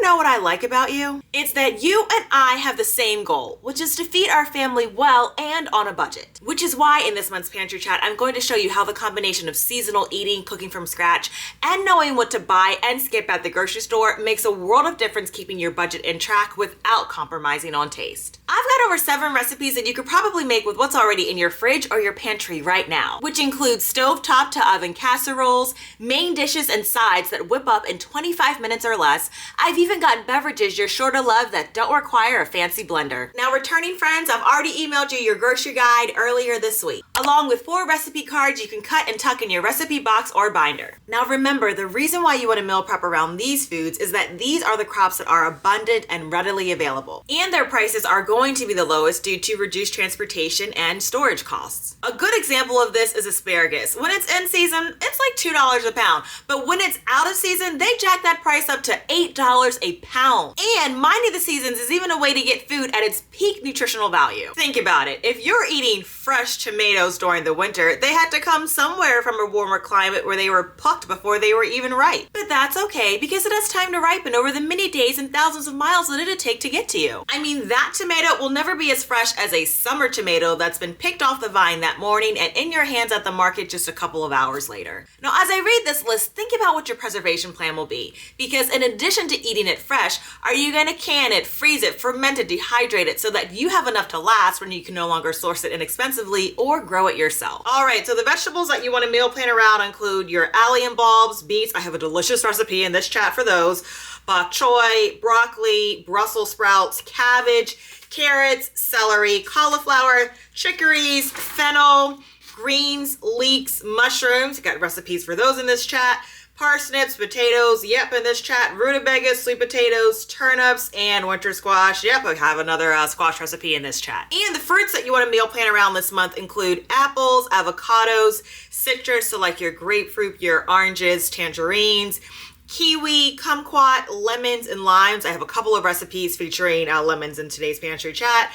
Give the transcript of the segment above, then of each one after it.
know what I like about you? It's that you and I have the same goal, which is to feed our family well and on a budget. Which is why in this month's Pantry Chat, I'm going to show you how the combination of seasonal eating, cooking from scratch, and knowing what to buy and skip at the grocery store makes a world of difference keeping your budget in track without compromising on taste. I've got over 7 recipes that you could probably make with what's already in your fridge or your pantry right now, which includes stovetop to oven casseroles, main dishes and sides that whip up in 25 minutes or less. I've even got beverages you're sure to love that don't require a fancy blender. Now, returning friends, I've already emailed you your grocery guide earlier this week, along with 4 recipe cards you can cut and tuck in your recipe box or binder. Now remember, the reason why you want to meal prep around these foods is that these are the crops that are abundant and readily available, and their prices are going to be the lowest due to reduced transportation and storage costs. A good example of this is asparagus. When it's in season, it's like $2 a pound, but when it's out of season, they jack that price up to $8 a pound. And minding the seasons is even a way to get food at its peak nutritional value. Think about it. If you're eating fresh tomatoes during the winter, they had to come somewhere from a warmer climate where they were plucked before they were even ripe. But that's okay, because it has time to ripen over the many days and thousands of miles that it'd take to get to you. I mean, that tomato will never be as fresh as a summer tomato that's been picked off the vine that morning and in your hands at the market just a couple of hours later. Now, as I read this list, think about what your preservation plan will be, because in addition to eating it fresh, are you going to can it, freeze it, ferment it, dehydrate it so that you have enough to last when you can no longer source it inexpensively or grow it yourself? All right, so the vegetables that you want to meal plan around include your allium bulbs, beets. I have a delicious recipe in this chat for those. Bok choy, broccoli, Brussels sprouts, cabbage, carrots, celery, cauliflower, chicories, fennel, greens, leeks, mushrooms. Got recipes for those in this chat. Parsnips, potatoes, yep, in this chat, rutabagas, sweet potatoes, turnips, and winter squash. Yep, I have another squash recipe in this chat. And the fruits that you want to meal plan around this month include apples, avocados, citrus, so like your grapefruit, your oranges, tangerines, kiwi, kumquat, lemons, and limes. I have a couple of recipes featuring lemons in today's pantry chat.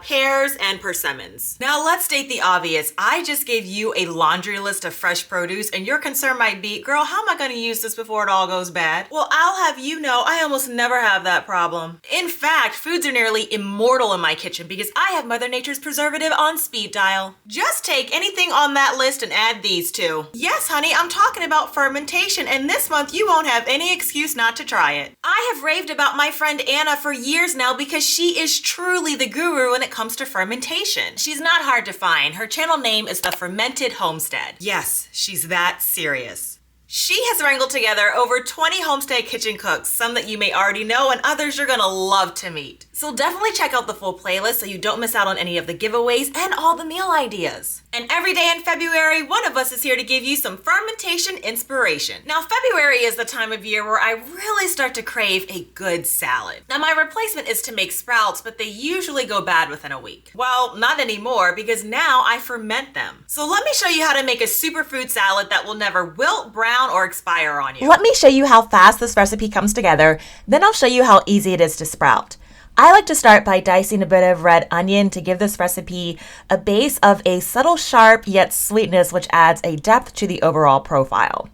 Pears and persimmons. Now let's state the obvious. I just gave you a laundry list of fresh produce, and your concern might be, girl, how am I going to use this before it all goes bad? Well, I'll have you know, I almost never have that problem. In fact, foods are nearly immortal in my kitchen because I have Mother Nature's preservative on speed dial. Just take anything on that list and add these two. Yes, honey, I'm talking about fermentation, and this month you won't have any excuse not to try it. I have raved about my friend Anna for years now because she is truly the guru when it comes to fermentation. She's not hard to find. Her channel name is The Fermented Homestead. Yes, she's that serious. She has wrangled together over 20 homestead kitchen cooks, some that you may already know and others you're gonna love to meet. So definitely check out the full playlist so you don't miss out on any of the giveaways and all the meal ideas. And every day in February, one of us is here to give you some fermentation inspiration. Now, February is the time of year where I really start to crave a good salad. Now, my replacement is to make sprouts, but they usually go bad within a week. Well, not anymore, because now I ferment them. So let me show you how to make a superfood salad that will never wilt, brown, or expire on you. Let me show you how fast this recipe comes together, then I'll show you how easy it is to sprout. I like to start by dicing a bit of red onion to give this recipe a base of a subtle sharp yet sweetness, which adds a depth to the overall profile.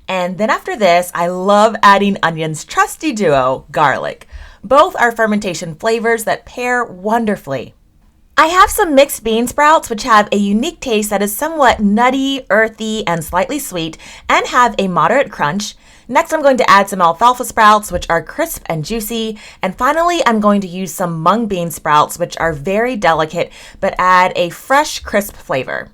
And then after this, I love adding onion's trusty duo, garlic. Both are fermentation flavors that pair wonderfully. I have some mixed bean sprouts which have a unique taste that is somewhat nutty, earthy, and slightly sweet, and have a moderate crunch. Next, I'm going to add some alfalfa sprouts, which are crisp and juicy. And finally, I'm going to use some mung bean sprouts, which are very delicate, but add a fresh, crisp flavor.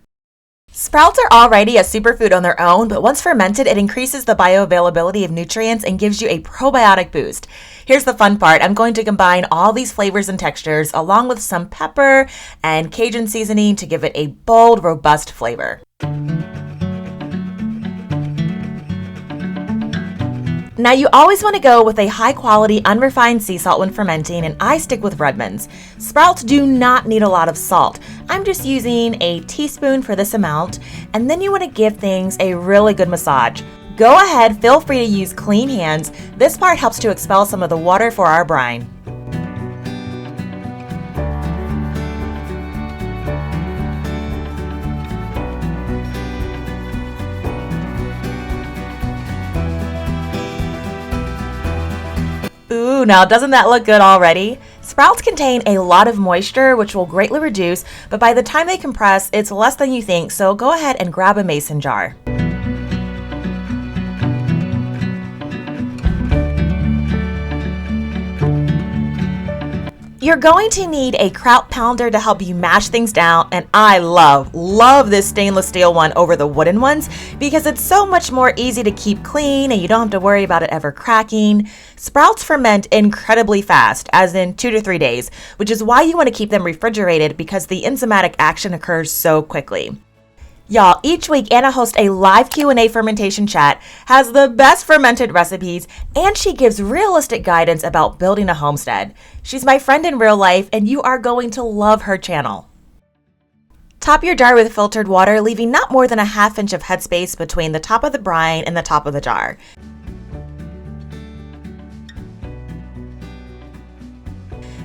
Sprouts are already a superfood on their own, but once fermented, it increases the bioavailability of nutrients and gives you a probiotic boost. Here's the fun part. I'm going to combine all these flavors and textures along with some pepper and Cajun seasoning to give it a bold, robust flavor. Now, you always want to go with a high-quality, unrefined sea salt when fermenting, and I stick with Redmond's. Sprouts do not need a lot of salt. I'm just using a teaspoon for this amount, and then you want to give things a really good massage. Go ahead, feel free to use clean hands. This part helps to expel some of the water for our brine. Ooh, now doesn't that look good already? Sprouts contain a lot of moisture, which will greatly reduce, but by the time they compress, it's less than you think, so go ahead and grab a mason jar. You're going to need a kraut pounder to help you mash things down, and I love this stainless steel one over the wooden ones because it's so much more easy to keep clean and you don't have to worry about it ever cracking. Sprouts ferment incredibly fast, as in 2 to 3 days, which is why you want to keep them refrigerated because the enzymatic action occurs so quickly. Y'all, each week Anna hosts a live Q&A fermentation chat, has the best fermented recipes, and she gives realistic guidance about building a homestead. She's my friend in real life, and you are going to love her channel. Top your jar with filtered water, leaving not more than a ½ inch of headspace between the top of the brine and the top of the jar.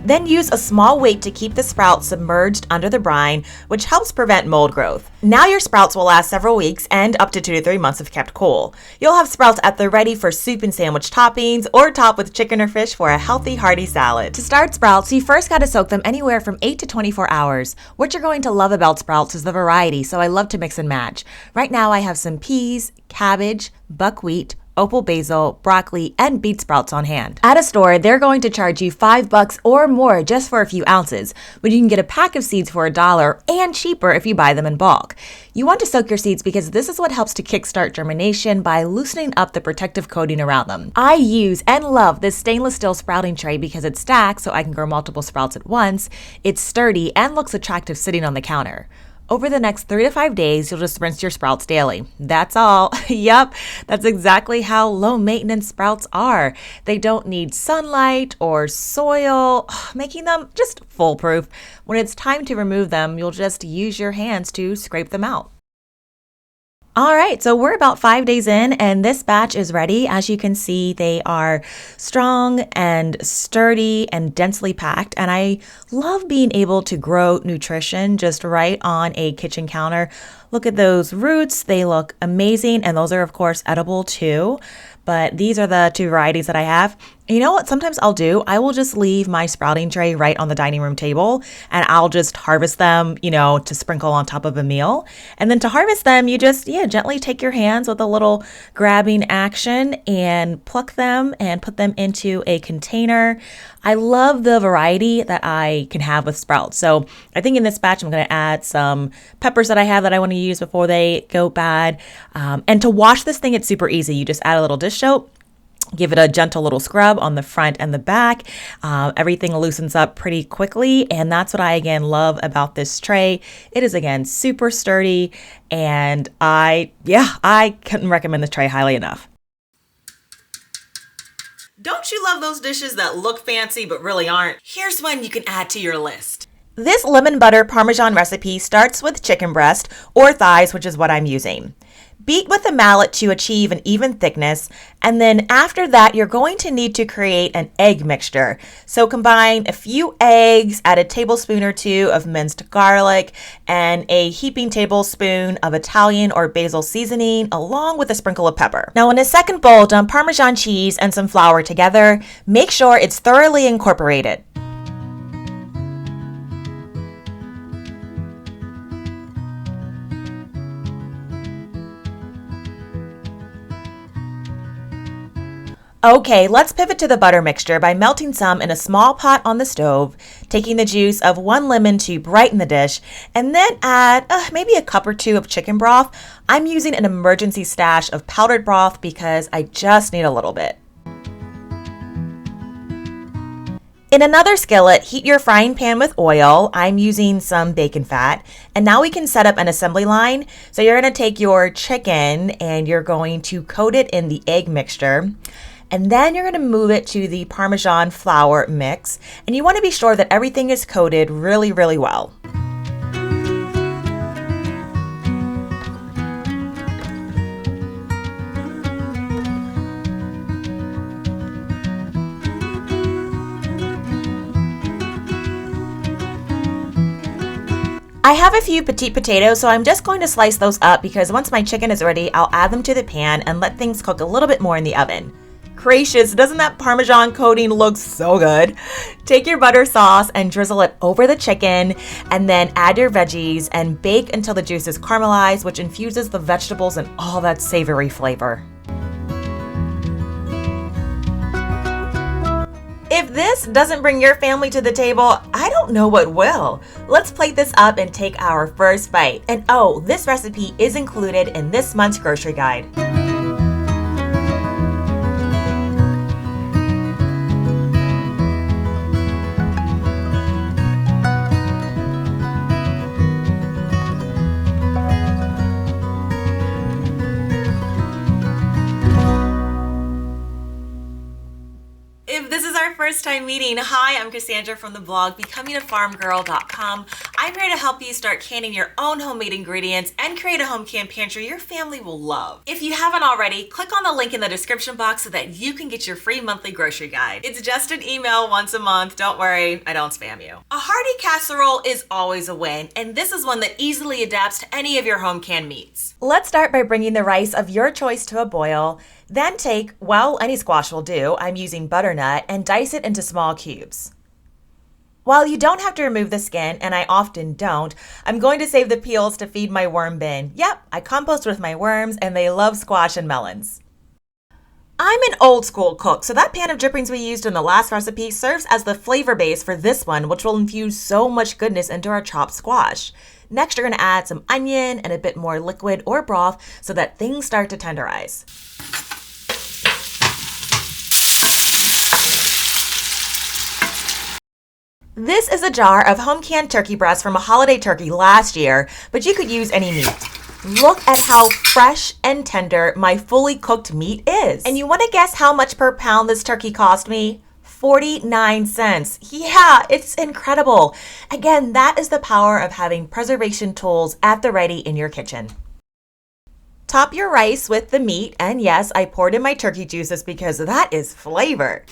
Then use a small weight to keep the sprouts submerged under the brine, which helps prevent mold growth. Now your sprouts will last several weeks and up to 2 to 3 months if kept cool. You'll have sprouts at the ready for soup and sandwich toppings or top with chicken or fish for a healthy, hearty salad. To start sprouts, you first got to soak them anywhere from 8 to 24 hours. What you're going to love about sprouts is the variety, so I love to mix and match. Right now I have some peas, cabbage, buckwheat, opal basil, broccoli, and beet sprouts on hand. At a store, they're going to charge you $5 or more just for a few ounces, when you can get a pack of seeds for $1 and cheaper if you buy them in bulk. You want to soak your seeds because this is what helps to kickstart germination by loosening up the protective coating around them. I use and love this stainless steel sprouting tray because it's stacked so I can grow multiple sprouts at once. It's sturdy and looks attractive sitting on the counter. Over the next 3 to 5 days, you'll just rinse your sprouts daily. That's all. Yep, that's exactly how low maintenance sprouts are. They don't need sunlight or soil, making them just foolproof. When it's time to remove them, you'll just use your hands to scrape them out. All right, so we're about 5 days in and this batch is ready. As you can see, they are strong and sturdy and densely packed. And I love being able to grow nutrition just right on a kitchen counter. Look at those roots. They look amazing. And those are, of course, edible too. But these are the 2 varieties that I have. You know what sometimes I'll do? I will just leave my sprouting tray right on the dining room table and I'll just harvest them, to sprinkle on top of a meal. And then to harvest them, you just, gently take your hands with a little grabbing action and pluck them and put them into a container. I love the variety that I can have with sprouts. So I think in this batch, I'm going to add some peppers that I have that I want to use before they go bad. And to wash this thing, it's super easy. You just add a little dish soap. Give it a gentle little scrub on the front and the back. Everything loosens up pretty quickly. And that's what I, again, love about this tray. It is, again, super sturdy. And I couldn't recommend this tray highly enough. Don't you love those dishes that look fancy but really aren't? Here's one you can add to your list. This lemon butter Parmesan recipe starts with chicken breast or thighs, which is what I'm using. Beat with a mallet to achieve an even thickness, and then after that, you're going to need to create an egg mixture. So combine a few eggs, add a tablespoon or 2 of minced garlic, and a heaping tablespoon of Italian or basil seasoning, along with a sprinkle of pepper. Now in a second bowl, dump Parmesan cheese and some flour together. Make sure it's thoroughly incorporated. Okay, let's pivot to the butter mixture by melting some in a small pot on the stove, taking the juice of 1 lemon to brighten the dish, and then add maybe a cup or 2 of chicken broth. I'm using an emergency stash of powdered broth because I just need a little bit. In another skillet, heat your frying pan with oil. I'm using some bacon fat. And now we can set up an assembly line. So you're going to take your chicken and you're going to coat it in the egg mixture. And then you're going to move it to the Parmesan flour mix. And you want to be sure that everything is coated really, really well. I have a few petite potatoes, so I'm just going to slice those up because once my chicken is ready, I'll add them to the pan and let things cook a little bit more in the oven. gracious, doesn't that Parmesan coating look so good? Take your butter sauce and drizzle it over the chicken, and then add your veggies and bake until the juice is caramelized, which infuses the vegetables and all that savory flavor. If this doesn't bring your family to the table, I don't know what will. Let's plate this up and take our first bite. And oh, this recipe is included in this month's grocery guide. If this is our first time meeting, hi, I'm Cassandra from the blog becomingafarmgirl.com. I'm here to help you start canning your own homemade ingredients and create a home canned pantry your family will love. If you haven't already, click on the link in the description box so that you can get your free monthly grocery guide. It's just an email once a month. Don't worry, I don't spam you. A hearty casserole is always a win, and this is one that easily adapts to any of your home canned meats. Let's start by bringing the rice of your choice to a boil. Then take, well, any squash will do, I'm using butternut, and dice it into small cubes. While you don't have to remove the skin, and I often don't, I'm going to save the peels to feed my worm bin. Yep, I compost with my worms, and they love squash and melons. I'm an old school cook, so that pan of drippings we used in the last recipe serves as the flavor base for this one, which will infuse so much goodness into our chopped squash. Next, you're going to add some onion and a bit more liquid or broth so that things start to tenderize. This is a jar of home canned turkey breast from a holiday turkey last year, but you could use any meat. Look at how fresh and tender my fully cooked meat is. And you want to guess how much per pound this turkey cost me? 49 cents. Yeah, it's incredible. Again, that is the power of having preservation tools at the ready in your kitchen. Top your rice with the meat, and yes, I poured in my turkey juices because that is flavor.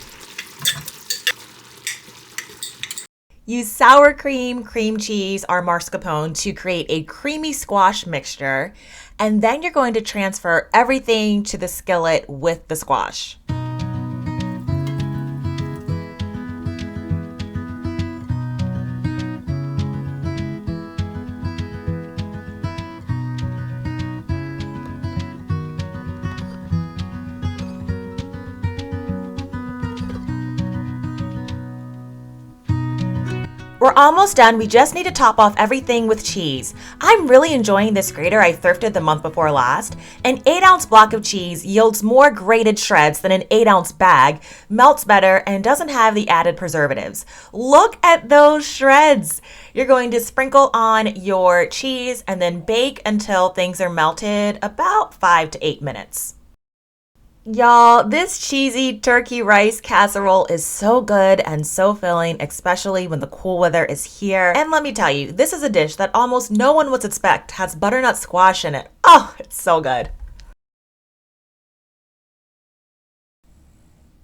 Use sour cream, cream cheese, or mascarpone to create a creamy squash mixture, and then you're going to transfer everything to the skillet with the squash. We're almost done. We just need to top off everything with cheese. I'm really enjoying this grater I thrifted the month before last. An 8-ounce block of cheese yields more grated shreds than an 8-ounce bag, melts better, and doesn't have the added preservatives. Look at those shreds. You're going to sprinkle on your cheese and then bake until things are melted, about 5 to 8 minutes. Y'all, this cheesy turkey rice casserole is so good and so filling, especially when the cool weather is here. And let me tell you, this is a dish that almost no one would expect has butternut squash in it. Oh, it's so good.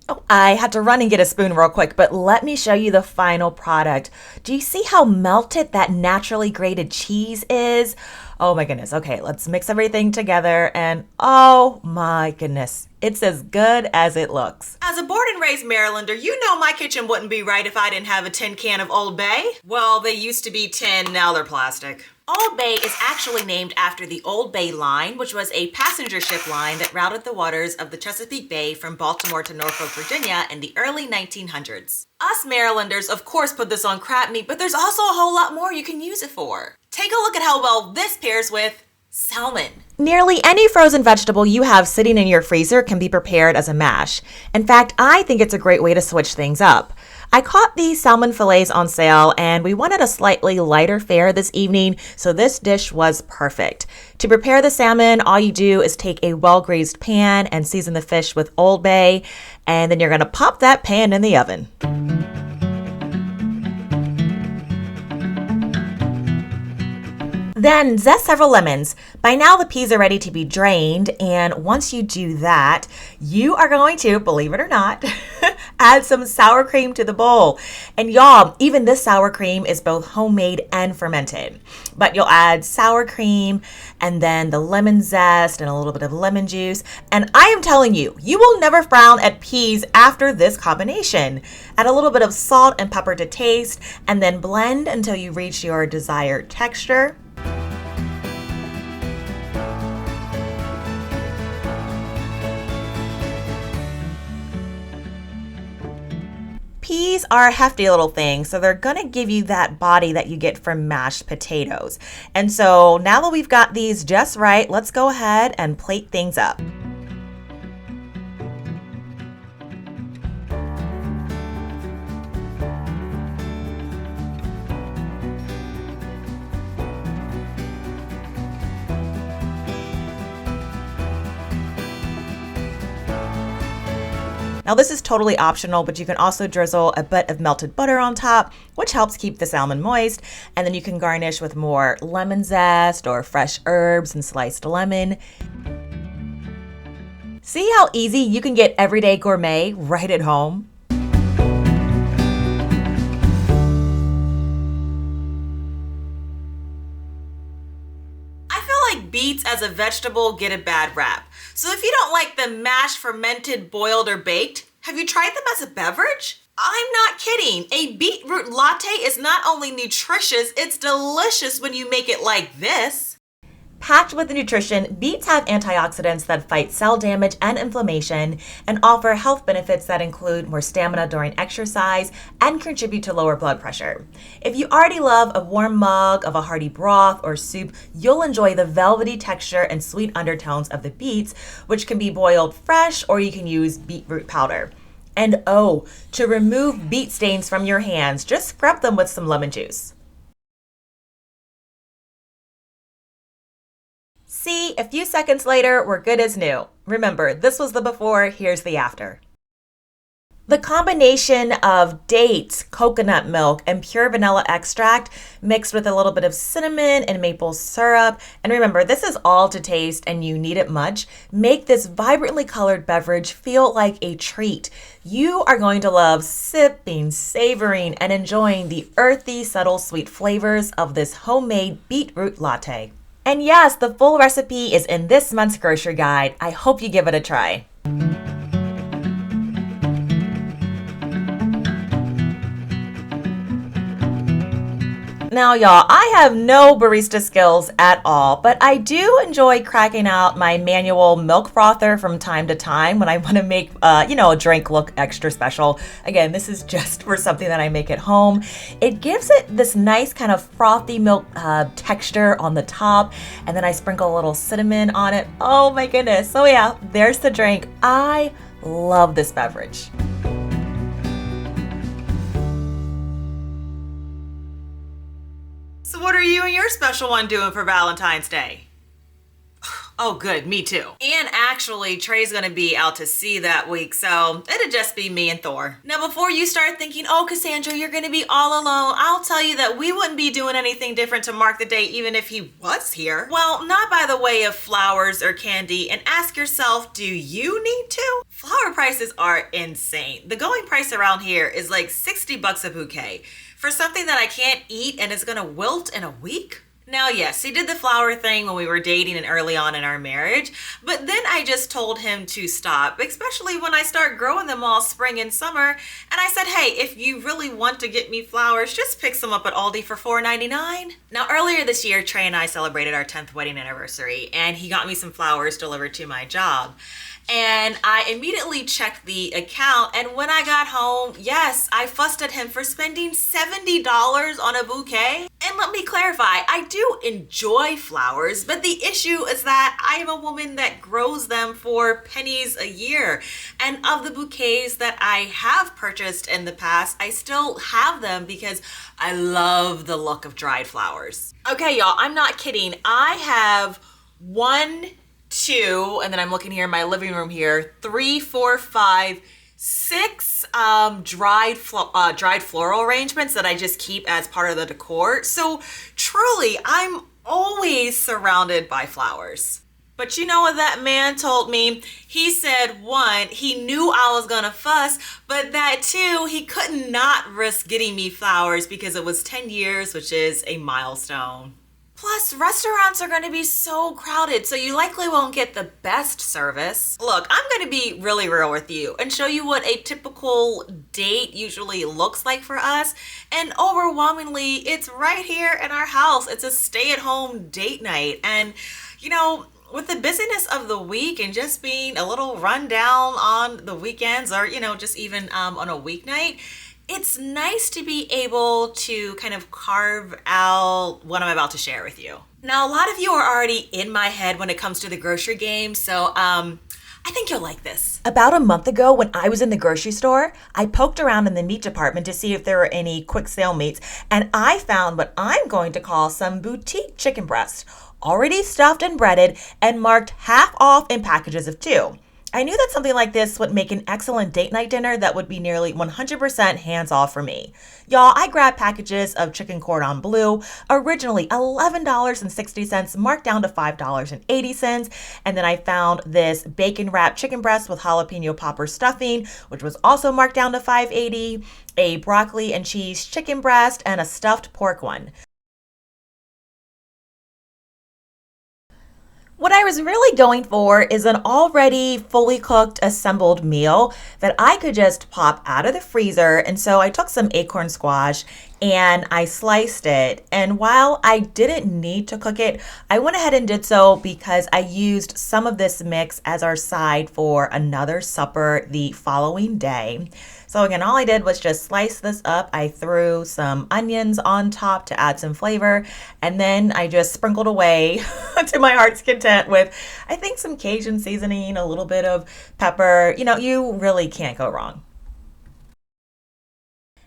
Oh, I had to run and get a spoon real quick, but let me show you the final product. Do you see how melted that naturally grated cheese is? Oh my goodness. Okay, let's mix everything together and oh my goodness. It's as good as it looks. As a born and raised Marylander, you know my kitchen wouldn't be right if I didn't have a tin can of Old Bay. Well, they used to be tin, now they're plastic. Old Bay is actually named after the Old Bay Line, which was a passenger ship line that routed the waters of the Chesapeake Bay from Baltimore to Norfolk, Virginia in the early 1900s. Us Marylanders, of course, put this on crab meat, but there's also a whole lot more you can use it for. Take a look at how well this pairs with salmon. Nearly any frozen vegetable you have sitting in your freezer can be prepared as a mash. In fact, I think it's a great way to switch things up. I caught these salmon fillets on sale and we wanted a slightly lighter fare this evening, so this dish was perfect. To prepare the salmon, all you do is take a well-greased pan and season the fish with Old Bay, and then you're going to pop that pan in the oven. Then zest several lemons. By now the peas are ready to be drained, and once you do that, you are going to, believe it or not, add some sour cream to the bowl. And y'all, even this sour cream is both homemade and fermented. But you'll add sour cream and then the lemon zest and a little bit of lemon juice. And I am telling you, you will never frown at peas after this combination. Add a little bit of salt and pepper to taste, and then blend until you reach your desired texture. Peas are a hefty little thing, so they're gonna give you that body that you get from mashed potatoes. And so now that we've got these just right, let's go ahead and plate things up. Now this is totally optional, but you can also drizzle a bit of melted butter on top, which helps keep the salmon moist. And then you can garnish with more lemon zest or fresh herbs and sliced lemon. See how easy you can get everyday gourmet right at home? Beets as a vegetable get a bad rap. So if you don't like them mashed, fermented, boiled, or baked, have you tried them as a beverage? I'm not kidding. A beetroot latte is not only nutritious, it's delicious when you make it like this. Packed with nutrition, beets have antioxidants that fight cell damage and inflammation and offer health benefits that include more stamina during exercise and contribute to lower blood pressure. If you already love a warm mug of a hearty broth or soup, you'll enjoy the velvety texture and sweet undertones of the beets, which can be boiled fresh or you can use beetroot powder. And oh, to remove beet stains from your hands, just scrub them with some lemon juice. See, a few seconds later, we're good as new. Remember, this was the before, here's the after. The combination of dates, coconut milk, and pure vanilla extract mixed with a little bit of cinnamon and maple syrup, and remember, this is all to taste and you need it much, make this vibrantly colored beverage feel like a treat. You are going to love sipping, savoring, and enjoying the earthy, subtle, sweet flavors of this homemade beetroot latte. And yes, the full recipe is in this month's grocery guide. I hope you give it a try. Now, y'all, I have no barista skills at all, but I do enjoy cracking out my manual milk frother from time to time when I want to make, a drink look extra special. Again, this is just for something that I make at home. It gives it this nice kind of frothy milk texture on the top, and then I sprinkle a little cinnamon on it. Oh my goodness. So yeah, there's the drink. I love this beverage. So what are you and your special one doing for Valentine's Day? Oh, good, me too. And actually, Trey's gonna be out to sea that week, so it'll just be me and Thor. Now, before you start thinking, oh, Cassandra, you're gonna be all alone, I'll tell you that we wouldn't be doing anything different to mark the day even if he was here. Well, not by the way of flowers or candy, and ask yourself, do you need to? Flower prices are insane. The going price around here is like $60 a bouquet for something that I can't eat and is gonna wilt in a week. Now, yes, he did the flower thing when we were dating and early on in our marriage, but then I just told him to stop, especially when I start growing them all spring and summer. And I said, hey, if you really want to get me flowers, just pick some up at Aldi for $4.99. Now, earlier this year, Trey and I celebrated our 10th wedding anniversary, and he got me some flowers delivered to my job. And I immediately checked the account, and when I got home, yes, I fussed at him for spending $70 on a bouquet. And let me clarify, I do enjoy flowers, but the issue is that I am a woman that grows them for pennies a year. And of the bouquets that I have purchased in the past, I still have them because I love the look of dried flowers. Okay, y'all, I'm not kidding. I have 1, 2, and then I'm looking here in my living room here, 3, 4, 5, 6 dried floral arrangements that I just keep as part of the decor. So truly, I'm always surrounded by flowers. But you know what that man told me? He said, one, he knew I was gonna fuss, but that two, he could not risk getting me flowers because it was 10 years, which is a milestone. Plus, restaurants are going to be so crowded, so you likely won't get the best service. Look, I'm going to be really real with you and show you what a typical date usually looks like for us. And overwhelmingly, it's right here in our house. It's a stay-at-home date night. And, with the busyness of the week and just being a little run down on the weekends or, just even on a weeknight, it's nice to be able to kind of carve out what I'm about to share with you. Now, a lot of you are already in my head when it comes to the grocery game, so I think you'll like this. About a month ago, when I was in the grocery store, I poked around in the meat department to see if there were any quick sale meats, and I found what I'm going to call some boutique chicken breast, already stuffed and breaded and marked half off in packages of 2. I knew that something like this would make an excellent date night dinner that would be nearly 100% hands-off for me. Y'all, I grabbed packages of chicken cordon bleu, originally $11.60, marked down to $5.80, and then I found this bacon-wrapped chicken breast with jalapeno popper stuffing, which was also marked down to $5.80, a broccoli and cheese chicken breast, and a stuffed pork one. What I was really going for is an already fully cooked assembled meal that I could just pop out of the freezer. And so I took some acorn squash and I sliced it. And while I didn't need to cook it, I went ahead and did so because I used some of this mix as our side for another supper the following day. So again, all I did was just slice this up. I threw some onions on top to add some flavor, and then I just sprinkled away to my heart's content with, I think, some Cajun seasoning, a little bit of pepper. You really can't go wrong.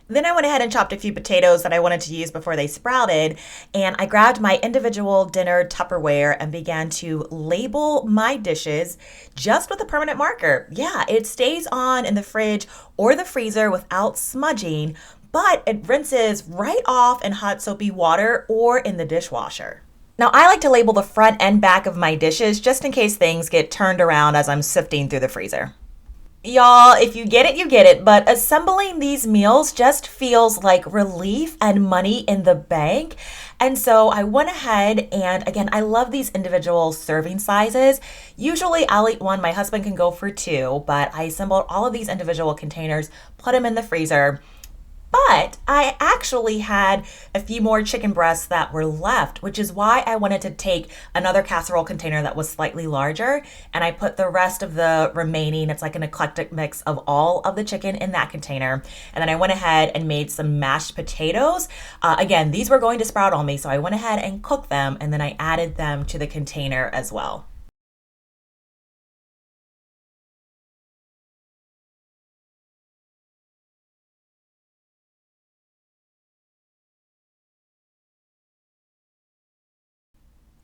Then I went ahead and chopped a few potatoes that I wanted to use before they sprouted, and I grabbed my individual dinner Tupperware and began to label my dishes just with a permanent marker. Yeah, it stays on in the fridge or the freezer without smudging, but it rinses right off in hot soapy water or in the dishwasher. Now, I like to label the front and back of my dishes just in case things get turned around as I'm sifting through the freezer. Y'all, if you get it, you get it, but assembling these meals just feels like relief and money in the bank. And so I went ahead and, again, I love these individual serving sizes. Usually I'll eat one, my husband can go for 2, but I assembled all of these individual containers, put them in the freezer. But I actually had a few more chicken breasts that were left, which is why I wanted to take another casserole container that was slightly larger, and I put the rest of the remaining, it's like an eclectic mix of all of the chicken in that container. And then I went ahead and made some mashed potatoes. Again, these were going to sprout on me, so I went ahead and cooked them, and then I added them to the container as well.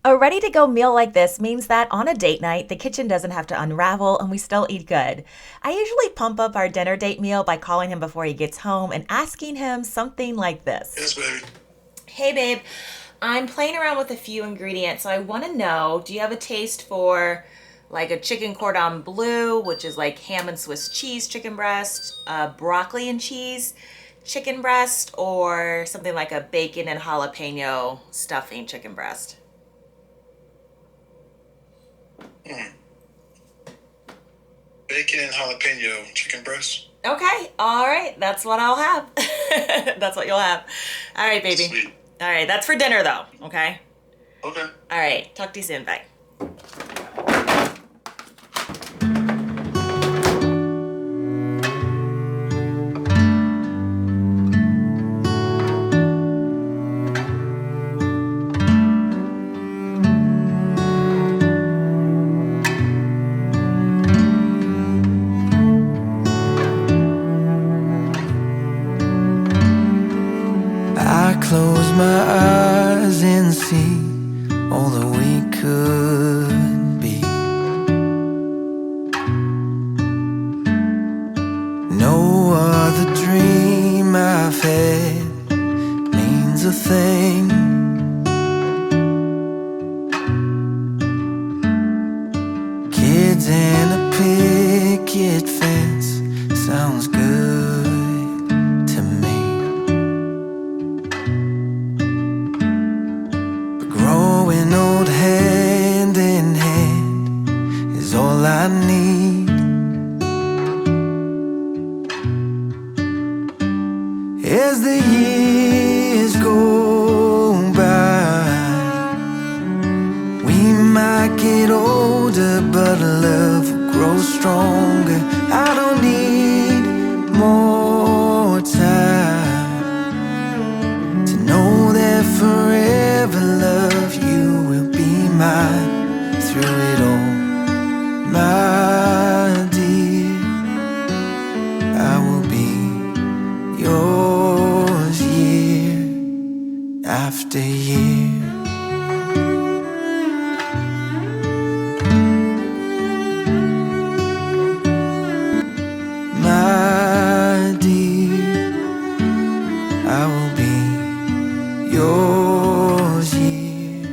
A ready-to-go meal like this means that on a date night, the kitchen doesn't have to unravel and we still eat good. I usually pump up our dinner date meal by calling him before he gets home and asking him something like this. Yes, baby. Hey, babe. I'm playing around with a few ingredients, so I want to know, do you have a taste for like a chicken cordon bleu, which is like ham and Swiss cheese chicken breast, broccoli and cheese chicken breast, or something like a bacon and jalapeno stuffing chicken breast? Bacon and jalapeno chicken breast. Okay, all right, that's what I'll have. That's what you'll have. All right, baby. Sweet. All right, that's for dinner though, okay? Okay. All right, talk to you soon, bye. Close my eyes and see all that we could be. No other dream I've had means a thing. as the years go by. We might get older, but love will grow stronger. I don't need more time to know that forever, love, you will be mine through it all, my dear. I will be yours year after year. My dear, I will be yours year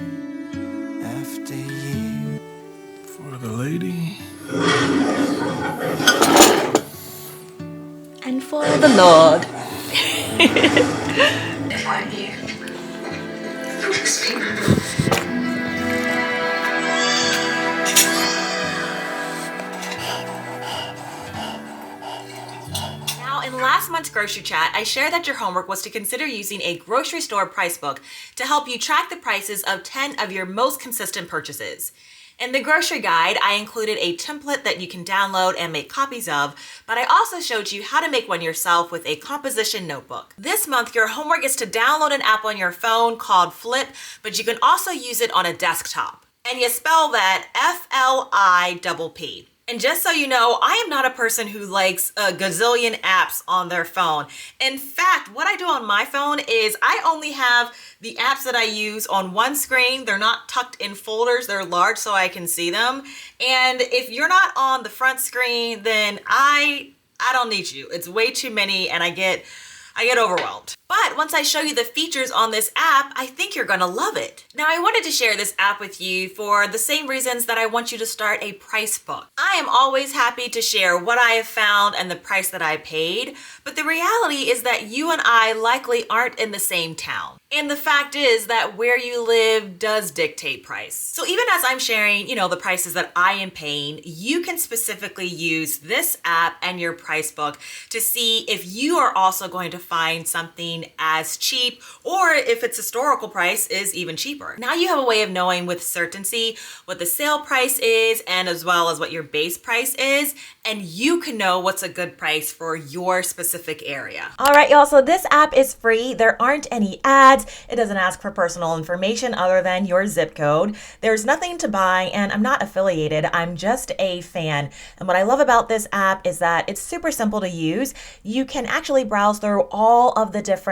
after year. For the lady. And for the Lord. Now, in last month's grocery chat, I shared that your homework was to consider using a grocery store price book to help you track the prices of 10 of your most consistent purchases. In the grocery guide, I included a template that you can download and make copies of, but I also showed you how to make one yourself with a composition notebook. This month, your homework is to download an app on your phone called Flip, but you can also use it on a desktop. And you spell that F-L-I-P-P. And just so you know, I am not a person who likes a gazillion apps on their phone. In fact, what I do on my phone is I only have the apps that I use on one screen. They're not tucked in folders. They're large so I can see them. And if you're not on the front screen, then I don't need you. It's way too many and I get overwhelmed. But once I show you the features on this app, I think you're gonna love it. Now, I wanted to share this app with you for the same reasons that I want you to start a price book. I am always happy to share what I have found and the price that I paid, but the reality is that you and I likely aren't in the same town. And the fact is that where you live does dictate price. So even as I'm sharing, the prices that I am paying, you can specifically use this app and your price book to see if you are also going to find something as cheap, or if its historical price is even cheaper. Now you have a way of knowing with certainty what the sale price is and as well as what your base price is, and you can know what's a good price for your specific area. All right, y'all, so this app is free. There aren't any ads. It doesn't ask for personal information other than your zip code. There's nothing to buy, and I'm not affiliated. I'm just a fan. And what I love about this app is that it's super simple to use. You can actually browse through all of the different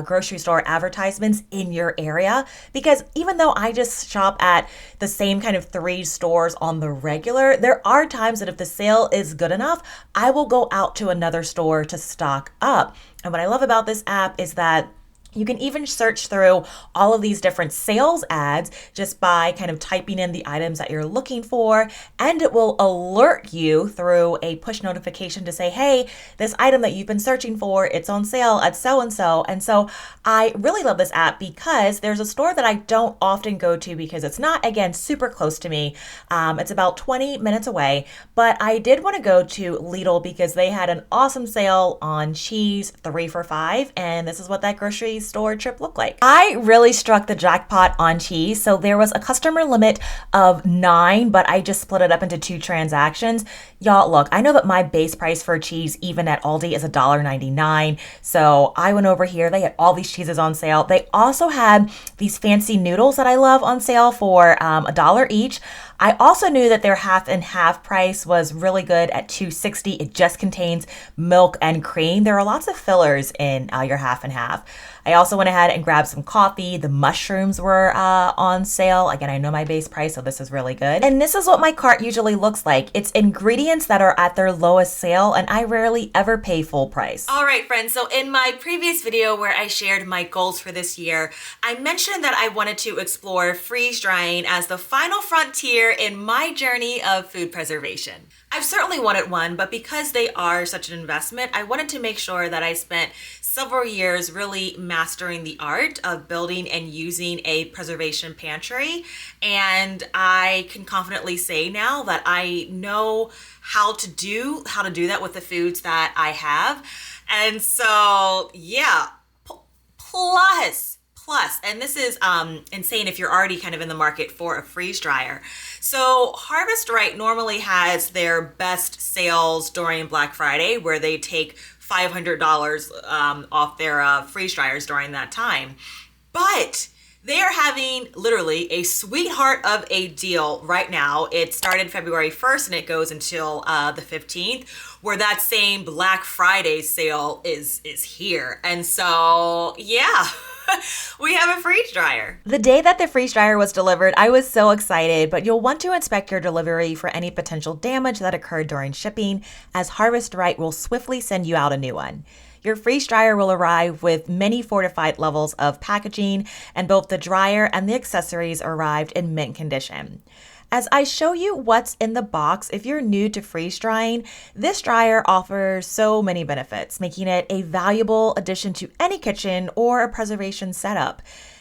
grocery store advertisements in your area, because even though I just shop at the same kind of 3 stores on the regular, there are times that if the sale is good enough, I will go out to another store to stock up. And what I love about this app is that you can even search through all of these different sales ads just by kind of typing in the items that you're looking for, and it will alert you through a push notification to say, hey, this item that you've been searching for, it's on sale at so-and-so. And so I really love this app because there's a store that I don't often go to because it's not, again, super close to me. It's about 20 minutes away, but I did want to go to Lidl because they had an awesome sale on cheese, 3 for $5, and this is what that grocery store trip look like. I really struck the jackpot on cheese. So there was a customer limit of 9, but I just split it up into 2 transactions. Y'all, look, I know that my base price for cheese, even at Aldi, is $1.99. So I went over here. They had all these cheeses on sale. They also had these fancy noodles that I love on sale for $1 each. I also knew that their half and half price was really good at $2.60. It just contains milk and cream. There are lots of fillers in your half and half. I also went ahead and grabbed some coffee. The mushrooms were on sale. Again, I know my base price, so this is really good. And this is what my cart usually looks like. It's ingredients that are at their lowest sale, and I rarely ever pay full price. All right, friends. So in my previous video where I shared my goals for this year, I mentioned that I wanted to explore freeze drying as the final frontier in my journey of food preservation. I've certainly wanted one, but because they are such an investment, I wanted to make sure that I spent several years really mastering the art of building and using a preservation pantry. And I can confidently say now that I know how to do that with the foods that I have. And so, yeah, plus, and this is insane if you're already kind of in the market for a freeze dryer. So Harvest Right normally has their best sales during Black Friday, where they take $500 off their freeze dryers during that time. But they are having literally a sweetheart of a deal right now. It started February 1st and it goes until the 15th, where that same Black Friday sale is here. And so, yeah. We have a freeze dryer. The day that the freeze dryer was delivered, I was so excited, but you'll want to inspect your delivery for any potential damage that occurred during shipping, as Harvest Right will swiftly send you out a new one. Your freeze dryer will arrive with many fortified levels of packaging, and both the dryer and the accessories arrived in mint condition. As I show you what's in the box, if you're new to freeze drying, this dryer offers so many benefits, making it a valuable addition to any kitchen or a preservation setup.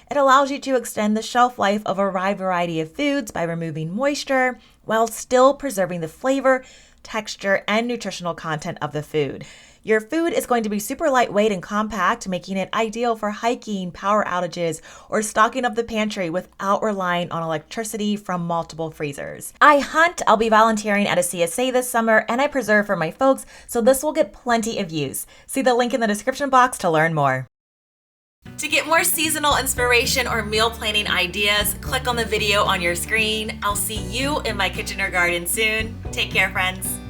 It allows you to extend the shelf life of a wide variety of foods by removing moisture while still preserving the flavor, texture, and nutritional content of the food. Your food is going to be super lightweight and compact, making it ideal for hiking, power outages, or stocking up the pantry without relying on electricity from multiple freezers. I hunt, I'll be volunteering at a CSA this summer, and I preserve for my folks, so this will get plenty of use. See the link in the description box to learn more. To get more seasonal inspiration or meal planning ideas, click on the video on your screen. I'll see you in my kitchen or garden soon. Take care, friends.